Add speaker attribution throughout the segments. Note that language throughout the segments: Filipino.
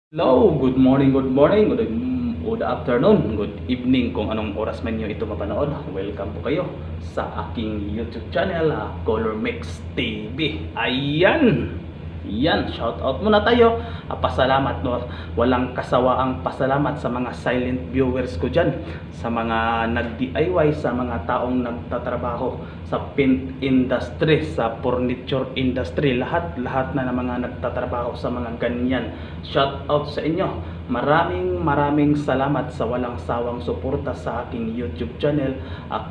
Speaker 1: Hello, good afternoon, good evening kung anong oras man nyo ito mapanood. Welcome po kayo sa aking YouTube channel, Color Mix TV. Ayan! Yan, shout out muna tayo. Pasalamat, no? Walang kasawaang pasalamat sa mga silent viewers ko dyan, sa mga nag-DIY, sa mga taong nagtatrabaho sa paint industry, sa furniture industry, lahat na ng mga nagtatrabaho sa mga ganyan. Shout out sa inyo. Maraming salamat sa walang sawang suporta sa aking YouTube channel,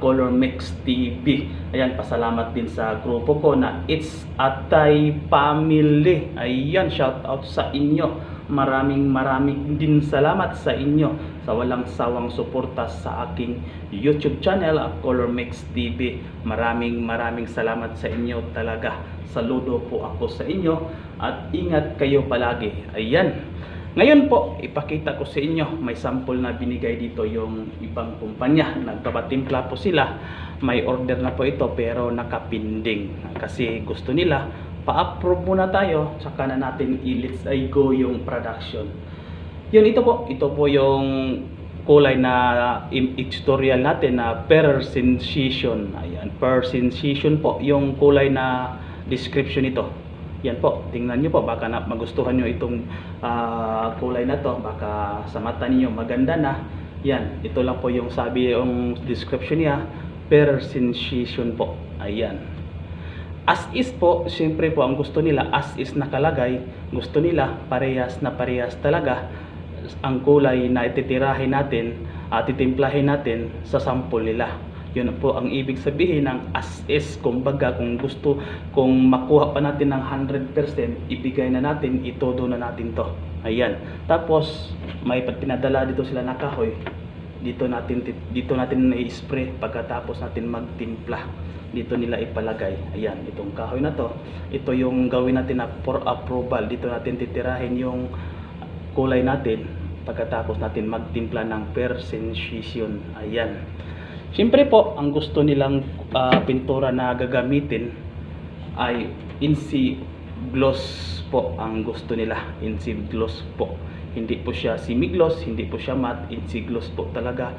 Speaker 1: Color Mix TV. Ayan, pasalamat din sa grupo ko na It's Atay Family. Ayan, shout out sa inyo. Maraming din salamat sa inyo sa walang sawang suporta sa aking YouTube channel, Color Mix TV. Maraming salamat sa inyo talaga. Saludo po ako sa inyo at ingat kayo palagi. Ayan. Ngayon po, ipakita ko sa inyo, may sample na binigay dito yung ibang kumpanya. Nagpapatimpla po sila. May order na po ito pero nakapinding. Kasi gusto nila, pa-approve muna tayo, saka na natin i-let's go yung production. Yun, ito po yung kulay na tutorial natin na per sensation. Ayan, per sensation po yung kulay na description nito. Yan po, tingnan nyo po, baka magustuhan nyo itong kulay na to, baka sa mata niyo maganda na. Yan, ito lang po yung sabi yung description niya, per sensation po. Ayan, as is po, siyempre po ang gusto nila as is nakalagay. Gusto nila parehas talaga ang kulay na ititirahin natin at titimplahin natin sa sample nila. Yun po ang ibig sabihin ng as is. Kumbaga, kung makuha pa natin ng 100%, ibigay na natin, itodo na natin to. Ayan. Tapos may pinadala dito sila na kahoy. Dito natin i-spray pagkatapos natin magtimpla. Dito nila ipalagay. Ayan, itong kahoy na to. Ito yung gawin natin na for approval. Dito natin titirahin yung kulay natin pagkatapos natin magtimpla ng per sensation. Ayan. Siyempre po, ang gusto nilang pintura na gagamitin ay NC gloss po ang gusto nila. NC gloss po. Hindi po siya semi-gloss, hindi po siya matte. NC gloss po talaga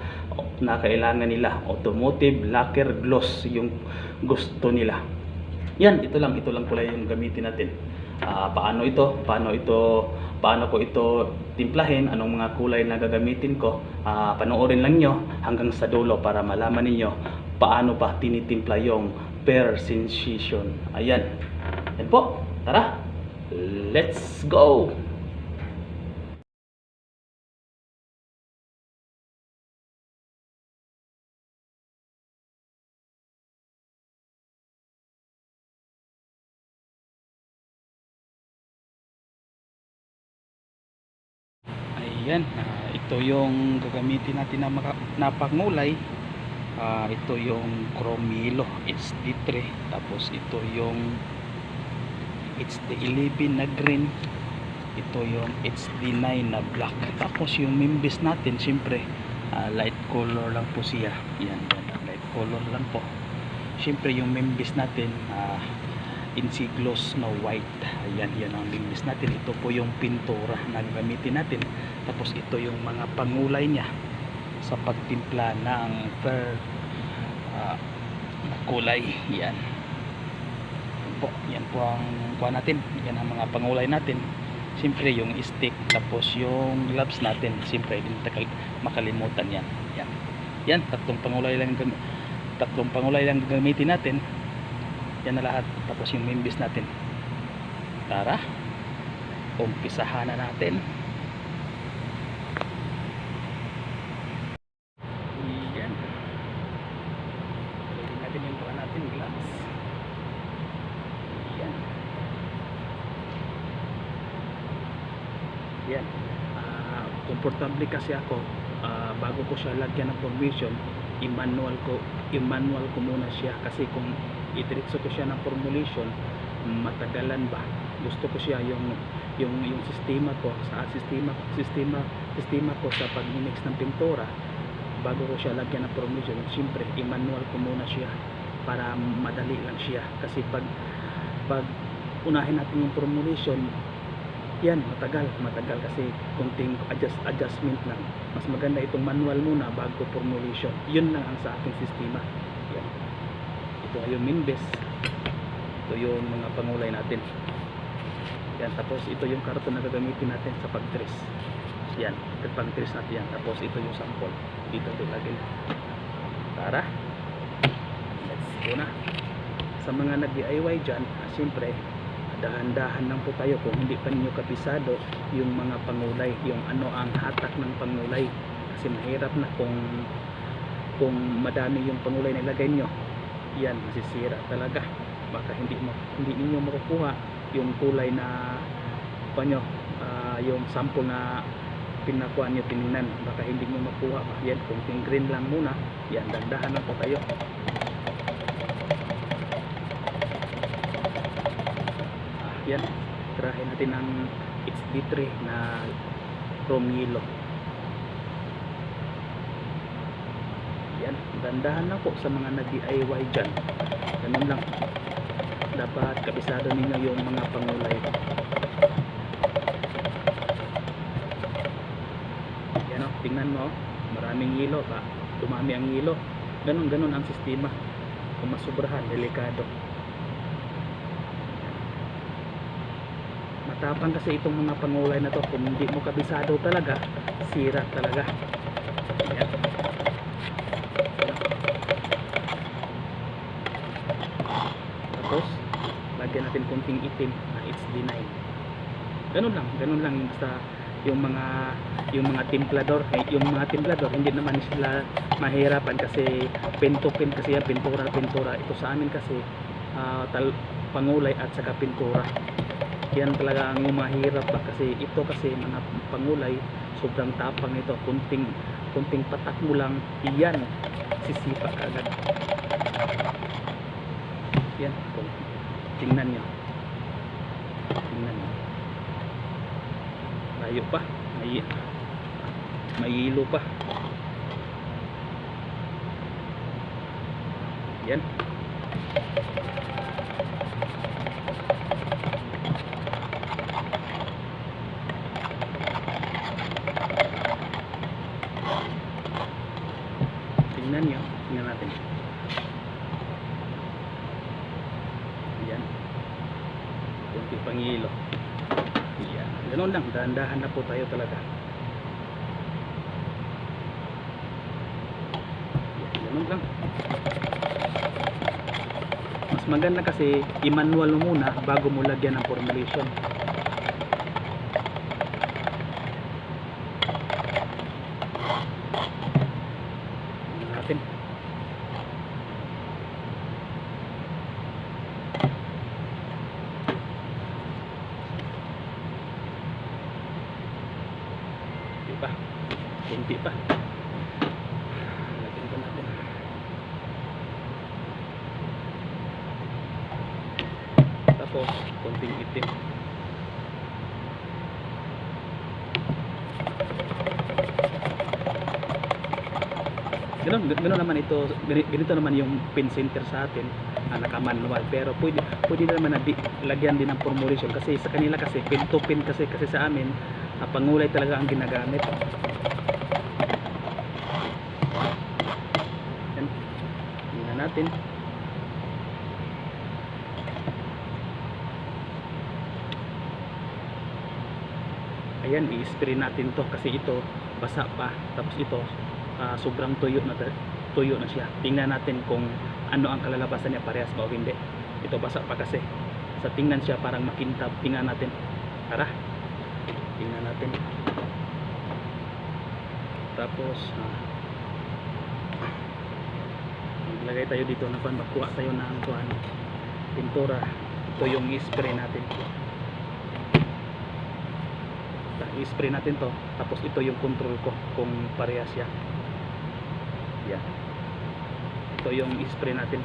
Speaker 1: na kailangan nila. Automotive lacquer gloss yung gusto nila. Yan, ito lang kulay yung gamitin natin. Paano ko ito timplahin, anong mga kulay na gagamitin ko, panoorin lang nyo hanggang sa dulo para malaman niyo paano ba tinitimpla yung per sensation. Ayan, yan po, tara, let's go. Ayan, ito yung gagamitin natin na pangulay. Ito yung Chromilo HD3, tapos ito yung HD11 na green, ito yung HD9 na black, tapos yung members natin siyempre light color lang po siya. Yan, light color lang po. Siyempre yung members natin NC gloss na white. Ayan, yan ang members natin. Ito po yung pintura na gagamitin natin. Tapos ito yung mga pangulay niya sa pagtimpla ng per kulay. Yan po ang kuha natin. Yan ang mga pangulay natin. Siyempre yung stick, tapos yung gloves natin, siyempre hindi makalimutan yan. Yan, tatlong pangulay lang gagamitin natin. Yan na lahat. Tapos yung members natin. Tara, umpisahan na natin. Yan, pwede natin yung paa natin, gloves. Yan, komportable kasi ako. Bago ko siya lagyan ng formation, i-manual ko muna siya, kasi kung idiretso ko siya ng formulation, matagalan ba. Gusto ko siya yung sistema ko sa pag-mix ng pintura. Bago ko siya lagyan ng formulation, siyempre i-manual ko muna siya para madali lang siya. Kasi pag unahin natin yung formulation, Yan, matagal kasi kunting adjustment lang. Mas maganda itong manual muna bago formulation. Yun lang ang sa ating sistema. Yan. Ito ay yung main base. Ito yung mga pangulay natin. Yan, tapos ito yung karton na gagamitin natin sa pag-trace. Yan, pag-trace natin yan. Tapos ito yung sample. Dito lagay. Tara. Let's go na. Sa mga nag-DIY dyan, siyempre, dahan-dahan lang po tayo kung hindi pa ninyo kabisado yung mga pangulay, yung ano ang hatak ng pangulay, kasi mahirap na kung madami yung pangulay na ilagay nyo, yan masisira talaga, baka hindi niyo makukuha yung kulay na yung sample na pinakuha nyo, tinignan, baka hindi nyo makuha. Yan, kung green lang muna, yan, dahan-dahan lang po tayo. Yan, tirahin natin ang HD3 na chrome yellow. Yan, dandahan lang po sa mga nag-DIY dyan. Ganun lang, dapat kabisado ninyo yung mga pangulay. Yan o, tingnan mo, maraming yellow pa, dumami ang yellow. Ganun ang sistema. Kung masubrahan, delikado. Matapang kasi itong mga pangulay na to, kung hindi mo kabisado talaga, sira talaga. Ayan. Tapos lagyan natin konting itim na HD9. Ganun lang basta yung mga templador, yung mga templador hindi naman sila mahirapan kasi pen to pen kasi yan, pintura. Ito sa amin kasi pangulay at saka pintura. Yan talaga ang mahirap pa kasi ito kasi mga pangulay sobrang tapang ito, kunting patak mo lang iyan sisipa agad. Yan, tingnan nyo layo pa, may hilo pa. Yan, tingnan natin. Ayan, kunti pang hilo. Ayan, ganoon lang, dahan-dahan na po tayo talaga. Ayan, ganoon lang. Mas maganda kasi i-manual mo muna bago mo lagyan ng formulation. Natin. Kunti pa. Lagyan pa natin. Tapos konting itim. Ganun naman ito, ganito naman yung pin center sa atin na naka-manual, pero pwede naman na lagyan din ng formulation kasi sa kanila kasi pin to pin kasi sa amin pangulay talaga ang ginagamit. Yan, tingnan natin. Ayan, i-spray natin to kasi ito basa pa, tapos ito sobrang tuyo na siya. Tingnan natin kung ano ang kalalabasan niya, parehas ba o hindi. Ito basa pa kasi, sa tingnan siya parang makintab. Tingnan natin, tara, tingnan natin. Tapos maglagay tayo dito na magkuha tayo ng pintura. Ito yung i-spray natin. I-spray natin to, tapos ito yung control ko kung parehas siya. Yan, ito yung i-spray natin.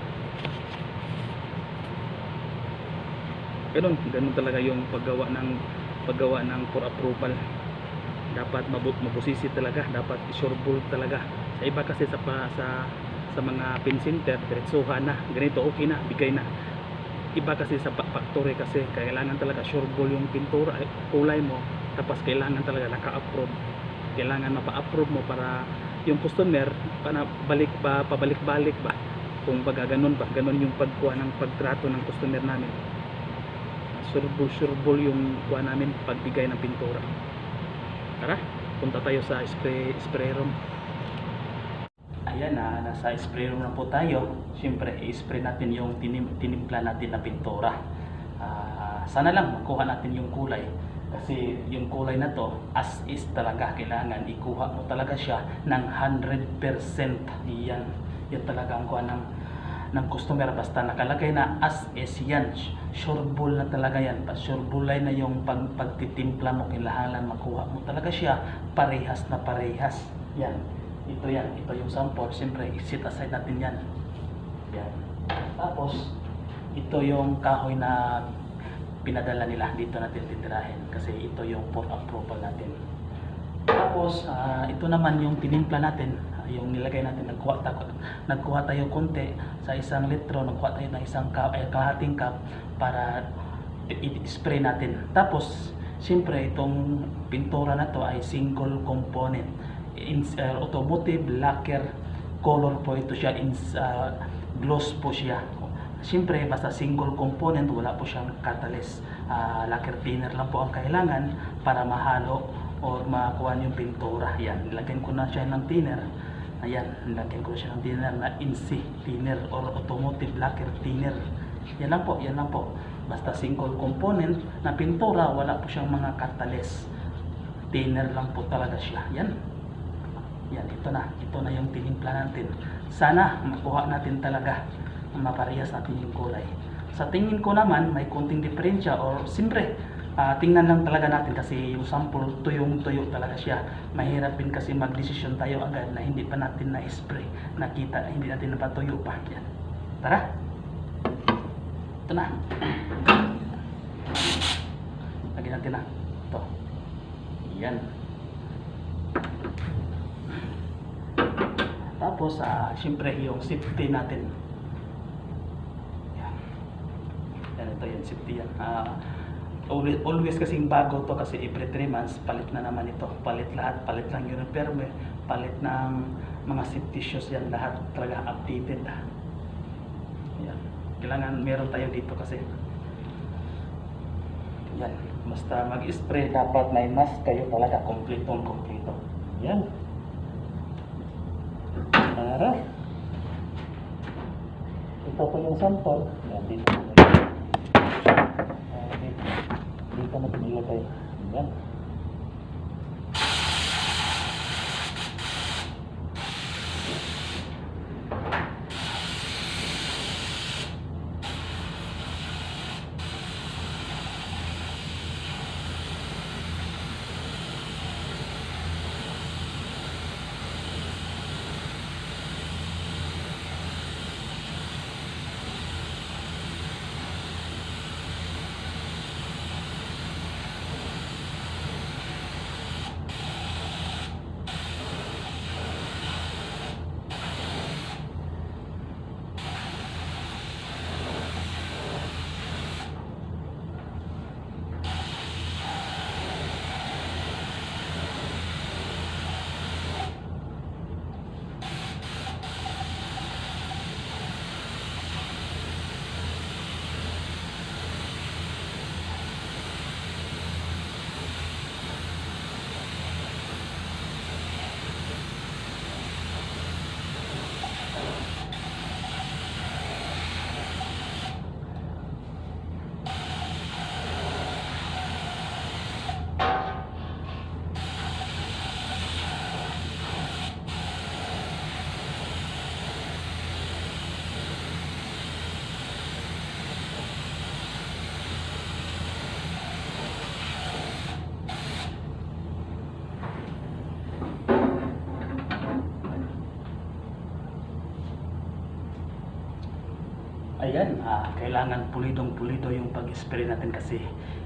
Speaker 1: Ganun talaga yung paggawa ng for approval. Dapat mabusisi talaga, dapat sureball talaga. Sa iba kasi sa mga pin center, diretsuhan na, ganito okay na, bigay na. iba kasi sa factory kasi kailangan talaga sureball yung pintura, kulay mo, tapos kailangan talaga naka-approve, kailangan mapa-approve mo para yung customer pabalik-balik ba, kung baga ganun ba, ganun yung pagkuha ng pagtrato ng customer namin. Sureball yung kuha namin pagbigay ng pintura. Tara, punta tayo sa spray room. Ayan na, nasa spray room na po tayo. Siyempre, i-spray natin yung tinimpla natin na pintura. Sana lang makuha natin yung kulay. Kasi yung kulay na to, as is talaga, kailangan ikuha mo talaga siya ng 100%. Yan talaga ang kuha ng customer. Basta nakalagay na as is, yan. Sureball na talaga yan. Sureball na yung pagtitimpla mo, kailangan makuha mo talaga siya parehas na parehas. Yan. Ito yung sample. Siyempre, i-set aside natin yan. Tapos ito yung kahoy na pinadala nila, dito natin titirahin kasi ito yung for approval natin. Tapos ito naman yung tinimpla natin, yung nilagay natin. Nagkuha tayo konti sa 1 litro, nagkuha tayo ng kalahating cup para i-spray natin. Tapos siyempre itong pintura na to ay single component, automotive lacquer color po ito siya, gloss po siya. Siyempre basta single component, wala po siyang catalyst, lacquer thinner lang po ang kailangan para mahalo or makuha yung pintura. Yan, nilagyan ko na siya ng thinner. Ayan, nilagyan ko siya ng thinner na INSI thinner or automotive lacquer thinner. Yan lang po, basta single component na pintura, wala po siyang mga catalyst, thinner lang po talaga siya. Yan, ito na yung tinimpla natin. Sana makuha natin talaga, maparehas natin yung kulay. Sa tingin ko naman may konting diferensya, or siyempre tingnan lang talaga natin kasi yung sample tuyong-tuyo talaga siya. Mahirap din kasi magdesisyon tayo agad na hindi pa natin na-spray, nakita, hindi natin napatuyo pa. Yan. Tara, ito na. Lagyan natin na ito. Yan. Tapos siyempre yung safety natin. Ito yung safety yan. Always kasing bago to kasi every 3 months palit na naman ito. Palit lahat, palit lang yung perme, palit ng mga safety shoes yan, lahat talaga updated. Yan. Kailangan meron tayo dito kasi. Yan. Basta mag-spray dapat may mask kayo talaga, kompleto. Yan. Tara. Ito po yung sample. Yan, dito natin ilagay. Yan. Ayan, kailangan pulidong-pulido yung pag-spray natin kasi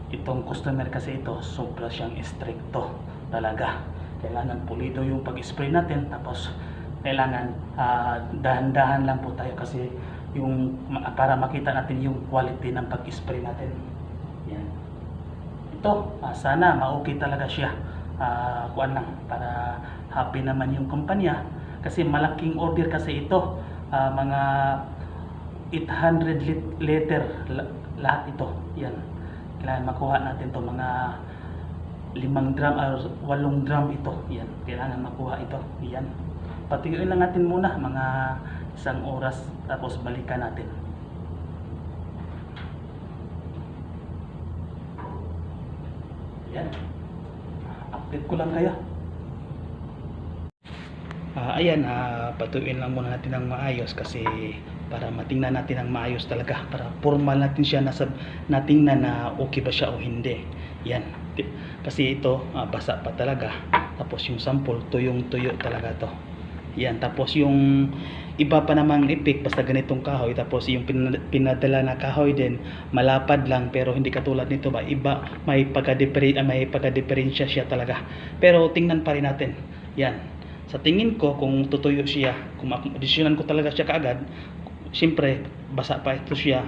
Speaker 1: itong customer kasi ito, sobra siyang stricto talaga. Kailangan pulido yung pag-spray natin, tapos kailangan dahan-dahan lang po tayo kasi para makita natin yung quality ng pag-spray natin. Yan. Ito, sana ma-okay talaga siya. Kuan lang, para happy naman yung kumpanya. Kasi malaking order kasi ito. Mga 800 liter lahat ito. Yan. Kailangan makuha natin to mga 5 drum or 8 drum ito. Yan. Kailangan makuha ito. Yan. Patuyuin lang natin muna mga 1 oras tapos balikan natin. Yan. Update ko lang kayo. Ayan, patuyuin lang muna natin ng maayos kasi para matingnan natin ang maayos talaga, para formal natin siya, natingnan na okay ba siya o hindi. Yan. Kasi ito, basa pa talaga. Tapos yung sample, tuyong-tuyo talaga to. Yan. Tapos yung iba pa namang epic, basta ganitong kahoy. Tapos yung pinadala na kahoy din, malapad lang, pero hindi katulad nito ba. Iba, may pagka-diferensya siya talaga. Pero tingnan pa rin natin. Yan. Sa tingin ko, kung tutuyo siya, kung additionan ko talaga siya kaagad, siyempre, basa pa ito siya,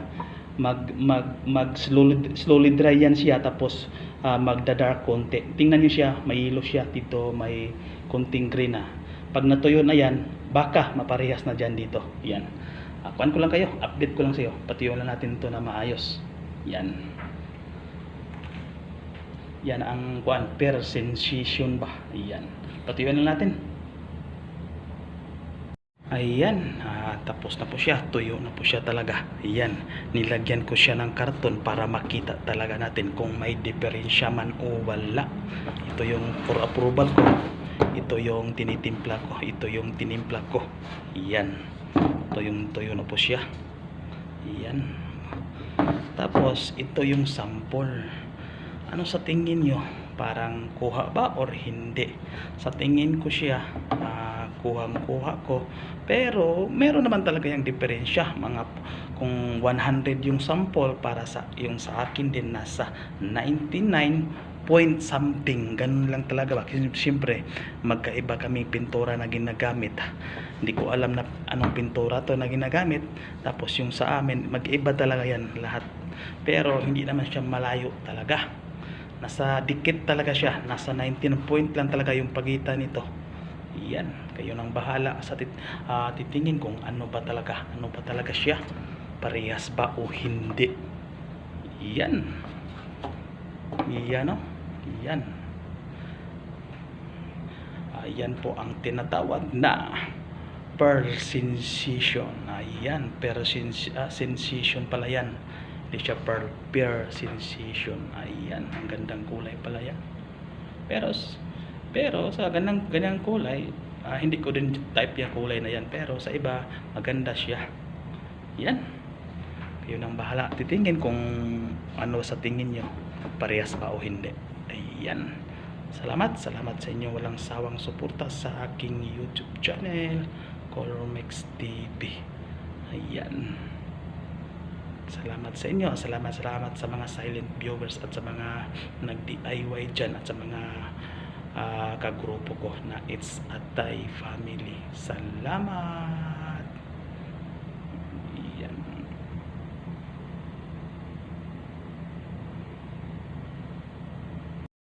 Speaker 1: slowly dry yan siya, tapos magda-dark konti. Tingnan niyo siya, may yellow siya dito, may konting green na. Pag natuyo na yan, baka maparehas na dyan dito. Yan. Kuhan ko lang kayo, update ko lang sa iyo. Patuyuan lang natin ito na maayos. Yan. Yan ang kuhan, per sensation ba. Yan. Patuyuan lang natin. Ayan, tapos na po siya, tuyo na po siya talaga. Ayan, nilagyan ko siya ng karton para makita talaga natin kung may diferensya man o wala. Ito yung for approval ko, ito yung tinitimpla ko, ito yung tinimpla ko. Ayan, ito yung tuyo na po siya. Ayan, tapos ito yung sample. Ano sa tingin nyo? Parang kuha ba or hindi? Sa tingin ko siya, kuha ko, pero meron naman talaga yung diferensya. Mga kung 100 yung sample, para sa yung sa akin din nasa 99 point something, ganun lang talaga ba. Kasi siyempre magkaiba kami pintura na ginagamit. Hindi ko alam na anong pintura to na ginagamit, tapos yung sa amin mag-iba talaga yan lahat. Pero hindi naman siya malayo talaga, nasa dikit talaga siya, nasa 19 point lang talaga yung pagitan nito. Yan, kayo nang bahala sa titingin kung ano ba talaga siya, parehas ba o hindi. Yan. Yan, yan. Ayan po ang tinatawag na per sensation. Ayan, per sensation pala yan. Hindi siya per sensation. Ayan, ang gandang kulay pala yan. Pero sa ganyang kulay, hindi ko din type yung kulay na yan, pero sa iba maganda siya. Yan, kayo nang bahala, titingin kung ano sa tingin nyo, parehas ba o hindi. Ayan, salamat sa inyo walang sawang suporta sa aking YouTube channel, Colormex TV. Ayan, salamat sa inyo, salamat sa mga silent viewers at sa mga nag-DIY dyan, at sa mga kagrupo ko na It's Atay Family. Salamat.